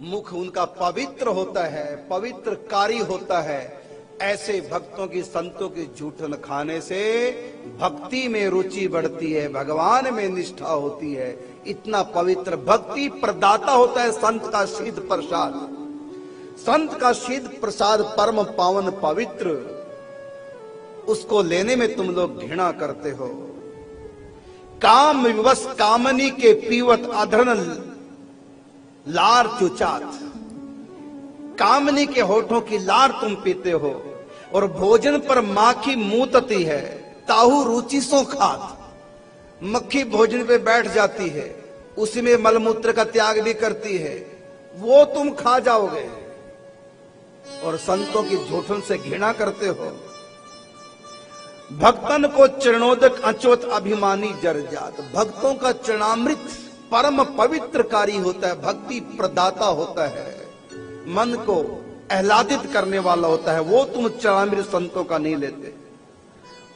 मुख उनका पवित्र होता है, पवित्रकारी होता है। ऐसे भक्तों की, संतों की जूठन खाने से भक्ति में रुचि बढ़ती है, भगवान में निष्ठा होती है। इतना पवित्र भक्ति प्रदाता होता है संत का शीत प्रसाद। संत का शीत प्रसाद परम पावन पवित्र, उसको लेने में तुम लोग घृणा करते हो। काम विवश कामनी के पीवत अधरन लार चुचात, कामनी के होठों की लार तुम पीते हो और भोजन पर माखी मूतती है, ताहू रुचि सो खात। मक्खी भोजन पे बैठ जाती है, उसी में मलमूत्र का त्याग भी करती है, वो तुम खा जाओगे और संतों की झूठन से घृणा करते हो। भक्तन को चरणोदक अचोत अभिमानी जर जात, भक्तों का चरणामृत परम पवित्रकारी होता है, भक्ति प्रदाता होता है, मन को आह्लादित करने वाला होता है, वो तुम चरणामृत संतों का नहीं लेते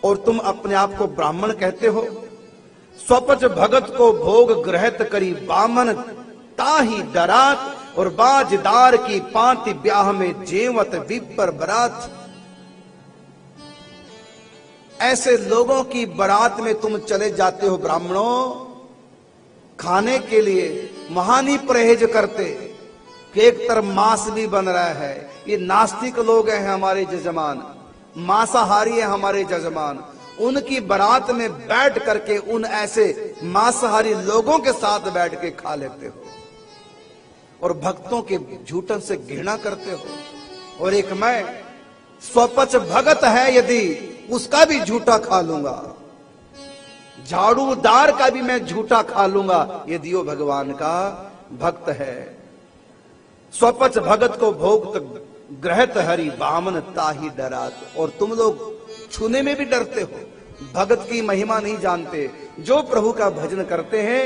और तुम अपने आप को ब्राह्मण कहते हो। स्वपच भगत को भोग ग्रहित करी बामन ताही डरात, और बाजदार की पांति ब्याह में जेवत विपर बरात। ऐसे लोगों की बारात में तुम चले जाते हो ब्राह्मणों, खाने के लिए महानी परहेज करते कि एक तरफ मांस भी बन रहा है। ये नास्तिक लोग हैं हमारे जजमान, मांसाहारी है हमारे जजमान, उनकी बारात में बैठ करके उन ऐसे मांसाहारी लोगों के साथ बैठ के खा लेते हो और भक्तों के झूठन से घृणा करते हो। और एक मैं स्वपच भगत है, यदि उसका भी झूठा खा लूंगा, झाड़ूदार का भी मैं झूठा खा लूंगा, यदि वो भगवान का भक्त है। स्वपच भगत को भोग ग्रहत हरि बामन ताही डरात, और तुम लोग छूने में भी डरते हो, भगत की महिमा नहीं जानते। जो प्रभु का भजन करते हैं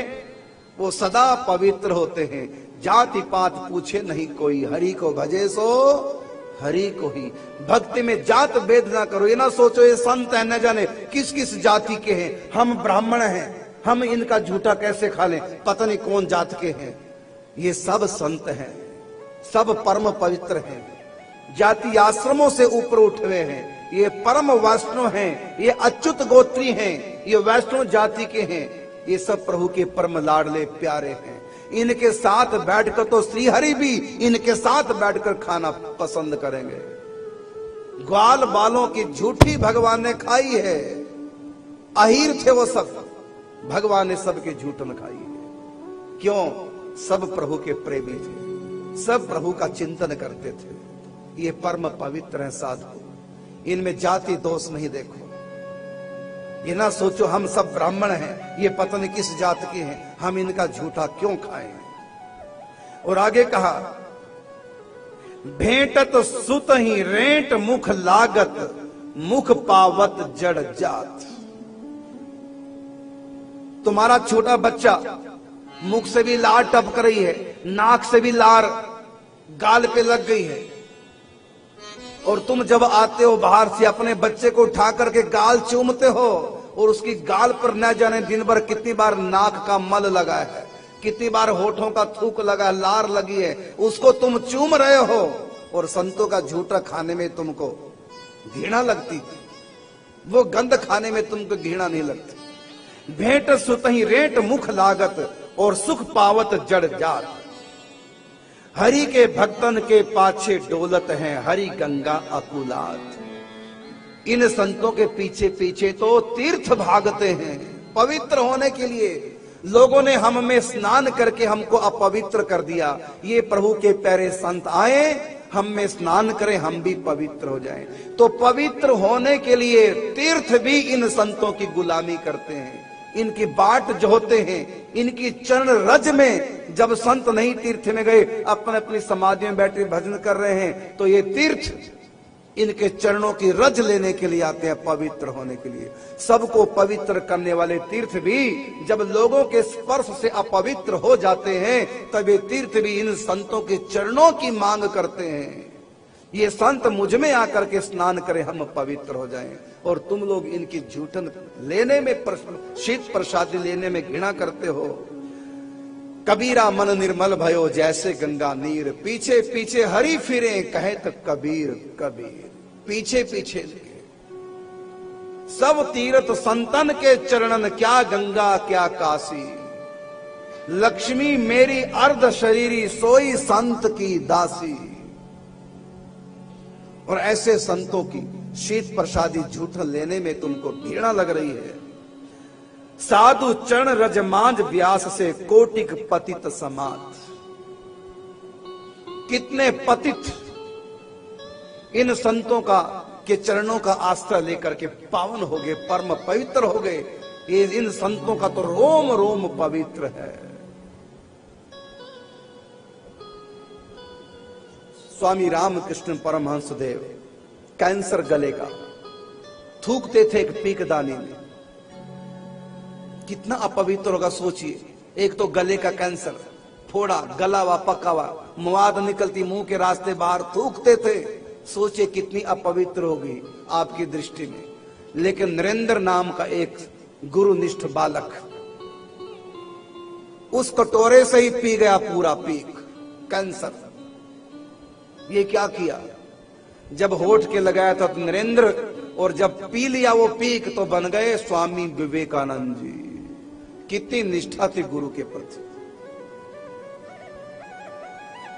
वो सदा पवित्र होते हैं, जाति पात पूछे नहीं कोई, हरि को भजे सो हरि को ही। भक्ति में जात भेद ना करो, ये ना सोचो ये संत है न जाने किस किस जाति के हैं, हम ब्राह्मण हैं, हम इनका झूठा कैसे खा लें, पता नहीं कौन जात के हैं। ये सब संत हैं, सब परम पवित्र हैं, जाति आश्रमों से ऊपर उठे हुए हैं, ये परम वैष्णव हैं, ये अच्युत गोत्री हैं, ये वैष्णव जाति के हैं, ये सब प्रभु के परम लाडले प्यारे हैं। इनके साथ बैठकर तो श्री हरि भी इनके साथ बैठकर खाना पसंद करेंगे। ग्वाल बालों की झूठी भगवान ने खाई है, अहीर थे वो सब, भगवान ने सबके झूठन खाई है। क्यों? सब प्रभु के प्रेमी थे, सब प्रभु का चिंतन करते थे। ये परम पवित्र है साधु, इनमें जाति दोष नहीं देखो। ये ना सोचो हम सब ब्राह्मण हैं, ये पता नहीं किस जात के हैं, हम इनका झूठा क्यों खाएं। और आगे कहा, भेंटत सुत ही रेंट मुख लागत, मुख पावत जड़ जात। तुम्हारा छोटा बच्चा मुख से भी लार टपक रही है, नाक से भी लार गाल पे लग गई है, और तुम जब आते हो बाहर से अपने बच्चे को उठा करके गाल चूमते हो और उसकी गाल पर न जाने दिन भर कितनी बार नाक का मल लगा है, कितनी बार होठों का थूक लगा है, लार लगी है, उसको तुम चूम रहे हो और संतों का झूठा खाने में तुमको घृणा लगती थी, वो गंध खाने में तुमको घृणा नहीं लगती। भेंट सुतही रेंट मुख लागत और सुख पावत जड़ जात। हरि के भक्तन के पाछे डोलत हैं हरि गंगा अकुलात। इन संतों के पीछे पीछे तो तीर्थ भागते हैं पवित्र होने के लिए। लोगों ने हम में स्नान करके हमको अपवित्र कर दिया, ये प्रभु के प्यारे संत आए, हम में स्नान करें, हम भी पवित्र हो जाएं। तो पवित्र होने के लिए तीर्थ भी इन संतों की गुलामी करते हैं, इनकी बाट जोहते हैं, इनकी चरण रज में। जब संत नहीं तीर्थ में गए, अपने अपनी समाधि में बैठे भजन कर रहे हैं, तो ये तीर्थ इनके चरणों की रज लेने के लिए आते हैं, पवित्र होने के लिए। सबको पवित्र करने वाले तीर्थ भी जब लोगों के स्पर्श से अपवित्र हो जाते हैं, तब ये तीर्थ भी इन संतों के चरणों की मांग करते हैं। ये संत मुझ में आकर के स्नान करें, हम पवित्र हो जाएं। और तुम लोग इनकी झूठन लेने में, शीत प्रसादी लेने में घृणा करते हो। कबीरा मन निर्मल भयो जैसे गंगा नीर, पीछे पीछे हरि फिरे कहत कबीर कबीर। पीछे पीछे लगे सब तीर्थ संतन के चरणन, क्या गंगा क्या काशी। लक्ष्मी मेरी अर्ध शरीरी सोई संत की दासी। और ऐसे संतों की शीत प्रसादी झूठन लेने में तुमको घृणा लग रही है। साधु चरण रजमांज व्यास से कोटिक पतित समात। कितने पतित इन संतों का के चरणों का आश्रय लेकर के पावन हो गए, परम पवित्र हो गए। ये इन संतों का तो रोम रोम पवित्र है। स्वामी रामकृष्ण परमहंस देव कैंसर गले का थूकते थे एक पीकदानी में। कितना अपवित्र होगा सोचिए। एक तो गले का कैंसर, फोड़ा, गला हुआ, पका हुआ, मवाद निकलती मुंह के रास्ते बाहर, थूकते थे। सोचिए कितनी अपवित्र होगी आपकी दृष्टि में। लेकिन नरेंद्र नाम का एक गुरुनिष्ठ बालक उस कटोरे से ही पी गया पूरा पीक कैंसर। ये क्या किया? जब होठ के लगाया था तो नरेंद्र, और जब पी लिया वो पीक तो बन गए स्वामी विवेकानंद जी। कितनी निष्ठा थी गुरु के प्रति।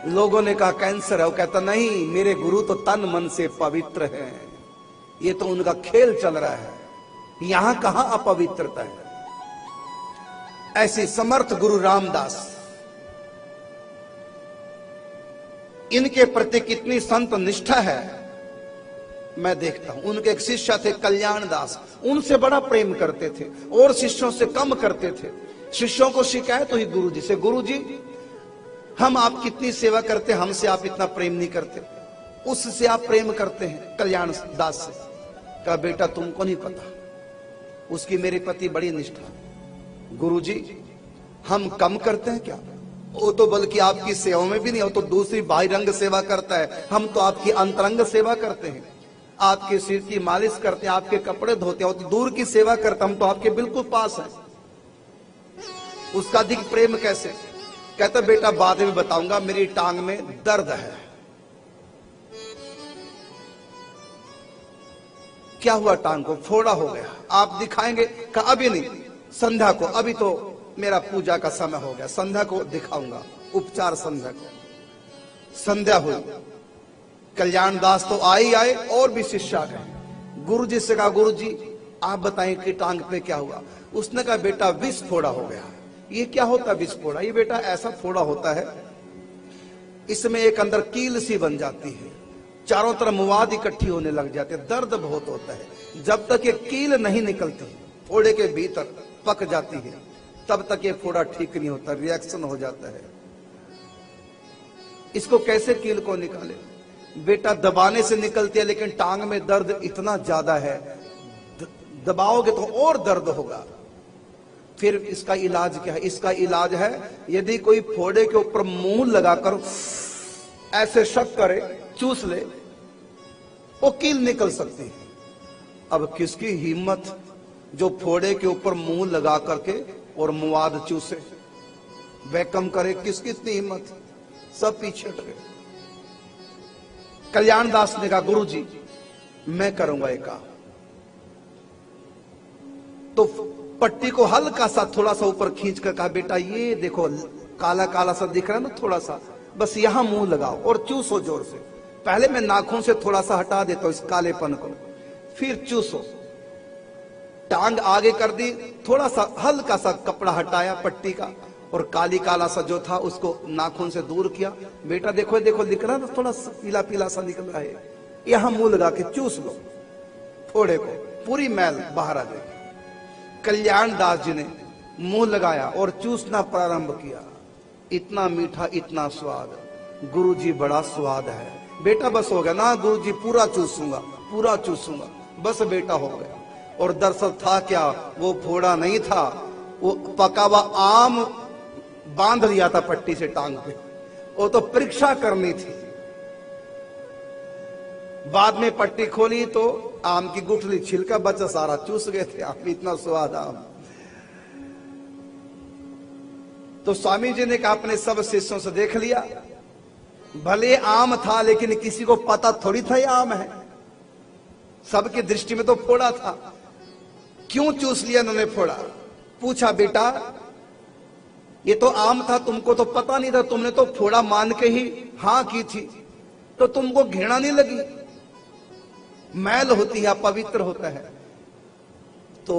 लोगों ने कहा कैंसर है, वो कहता नहीं, मेरे गुरु तो तन मन से पवित्र हैं। ये तो उनका खेल चल रहा है, यहां कहां अपवित्रता है। ऐसे समर्थ गुरु रामदास, इनके प्रति कितनी संत निष्ठा है मैं देखता हूं। उनके एक शिष्य थे कल्याण दास, उनसे बड़ा प्रेम करते थे और शिष्यों से कम करते थे। शिष्यों को शिकायत हुई गुरु जी से, गुरु जी हम आप कितनी सेवा करते, हमसे आप इतना प्रेम नहीं करते, उससे आप प्रेम करते हैं कल्याण दास से। कहा बेटा तुमको नहीं पता, उसकी मेरे प्रति बड़ी निष्ठा। गुरु जी हम कम करते हैं क्या? वो तो बल्कि आपकी सेवा में भी नहीं, वो तो दूसरी बाह्यरंग सेवा करता है, हम तो आपकी अंतरंग सेवा करते हैं। आपके सिर की मालिश करते हैं, आपके कपड़े धोते हैं, वो तो दूर की सेवा करते, हम तो आपके बिल्कुल पास हैं। उसका अधिक प्रेम कैसे? कहता बेटा बाद में बताऊंगा, मेरी टांग में दर्द है। क्या हुआ? टांग को फोड़ा हो गया। आप दिखाएंगे? कहा अभी नहीं, संध्या को, अभी तो मेरा पूजा का समय हो गया, संध्या को दिखाऊंगा उपचार। संध्या को संध्या हुई, कल्याण दास तो आए और भी शिष्य आ गए। गुरु जी से कहा गुरु जी आप बताएं कि टांग पे क्या हुआ? उसने कहा बेटा विष फोड़ा हो गया। ये क्या होता है विष फोड़ा? ये बेटा ऐसा फोड़ा होता है, इसमें एक अंदर कील सी बन जाती है, चारों तरफ मवाद इकट्ठी होने लग जाते, दर्द बहुत होता है। जब तक ये कील नहीं निकलती, फोड़े के भीतर पक जाती है, तब तक ये फोड़ा ठीक नहीं होता, रिएक्शन हो जाता है। इसको कैसे कील को निकाले? बेटा दबाने से निकलती है, लेकिन टांग में दर्द इतना ज्यादा है, दबाओगे तो और दर्द होगा। फिर इसका इलाज क्या है? इसका इलाज है यदि कोई फोड़े के ऊपर मुंह लगाकर ऐसे शक करे, चूस ले, वो कील निकल सकती है। अब किसकी हिम्मत जो फोड़े के ऊपर मुंह लगा करके और मुवाद चूसे, वैकम करे? किसकी इतनी हिम्मत? सब पीछे हट गए। कल्याण दास ने कहा गुरु जी मैं करूंगा एक काम। तो पट्टी को हल्का सा थोड़ा सा ऊपर खींच कर कहा बेटा ये देखो काला काला सा दिख रहा है ना, थोड़ा सा बस यहां मुंह लगाओ और चूसो जोर से। पहले मैं नाखून से थोड़ा सा हटा देता हूं इस कालेपन को, फिर चूसो। टांग आगे कर दी, थोड़ा सा हल्का सा कपड़ा हटाया पट्टी का, और काली काला सा जो था उसको नाखून से दूर किया। बेटा देखो देखो दिख रहा है ना, थोड़ा पीला पीला सा निकल रहा है, यहां मुंह लगा के चूस लो फोड़े को, पूरी मैल बाहर आ जाएगी। कल्याण दास जी ने मुंह लगाया और चूसना प्रारंभ किया। इतना मीठा, इतना स्वाद। गुरु जी बड़ा स्वाद है। बेटा बस हो गया ना गुरु जी, पूरा चूसूंगा, पूरा चूसूंगा, बस बेटा हो गया। और दरअसल था क्या, वो फोड़ा नहीं था, वो पका हुआ आम बांध लिया था पट्टी से टांग पे, वो तो परीक्षा करनी थी। बाद में पट्टी खोली तो आम की गुठली, छिलका बचा सारा, चूस गए थे आम, इतना स्वाद आम। तो स्वामी जी ने कहा अपने सब शिष्यों से देख लिया, भले आम था लेकिन किसी को पता थोड़ी था ये आम है, सबकी दृष्टि में तो फोड़ा था। क्यों चूस लिया इन्होंने फोड़ा? पूछा बेटा ये तो आम था, तुमको तो पता नहीं था, तुमने तो फोड़ा मान के ही हां की थी, तो तुमको घृणा नहीं लगी? मैल होती है, पवित्र होता है। तो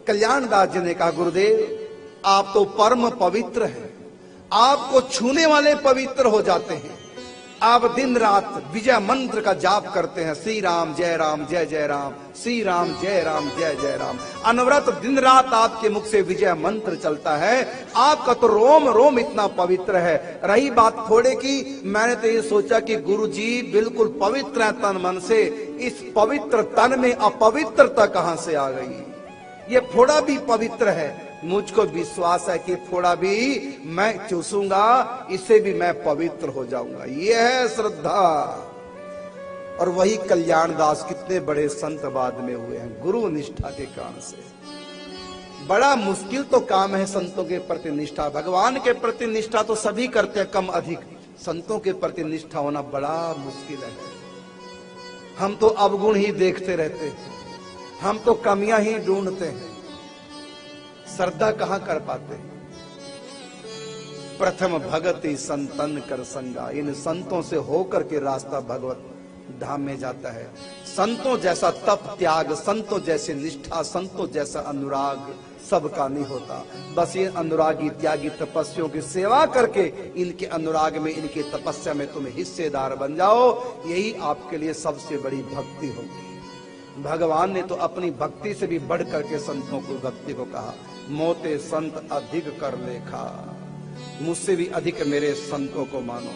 कल्याणदास जी ने कहा गुरुदेव आप तो परम पवित्र हैं, आपको छूने वाले पवित्र हो जाते हैं। आप दिन रात विजय मंत्र का जाप करते हैं, श्री राम जय जय राम, श्री राम जय जय राम। अनवरत दिन रात आपके मुख से विजय मंत्र चलता है। आपका तो रोम रोम इतना पवित्र है। रही बात फोड़े की, मैंने तो ये सोचा कि गुरु जी बिल्कुल पवित्र है तन मन से, इस पवित्र तन में अपवित्रता कहां से आ गई? ये फोड़ा भी पवित्र है, मुझको विश्वास है कि फोड़ा भी मैं चूसूंगा, इससे भी मैं पवित्र हो जाऊंगा। ये है श्रद्धा। और वही कल्याणदास कितने बड़े संत बाद में हुए हैं गुरु निष्ठा के कारण से। बड़ा मुश्किल तो काम है संतों के प्रति निष्ठा। भगवान के प्रति निष्ठा तो सभी करते हैं कम अधिक, संतों के प्रति निष्ठा होना बड़ा मुश्किल है। हम तो अवगुण ही देखते रहते हैं, हम तो कमियां ही ढूंढते हैं, श्रद्धा कहां कर पाते हैं। प्रथम भगति संतन कर संगा, इन संतों से होकर के रास्ता भगवत धाम में जाता है। संतों जैसा तप त्याग, संतों जैसे निष्ठा, संतों जैसा अनुराग सबका नहीं होता। बस ये अनुरागी त्यागी तपस्वियों की सेवा करके इनके अनुराग में, इनके तपस्या में तुम हिस्सेदार बन जाओ, यही आपके लिए सबसे बड़ी भक्ति होगी। भगवान ने तो अपनी भक्ति से भी बढ़ करके संतों को भक्ति को कहा, मोते संत अधिक कर लेखा, मुझसे भी अधिक मेरे संतों को मानो।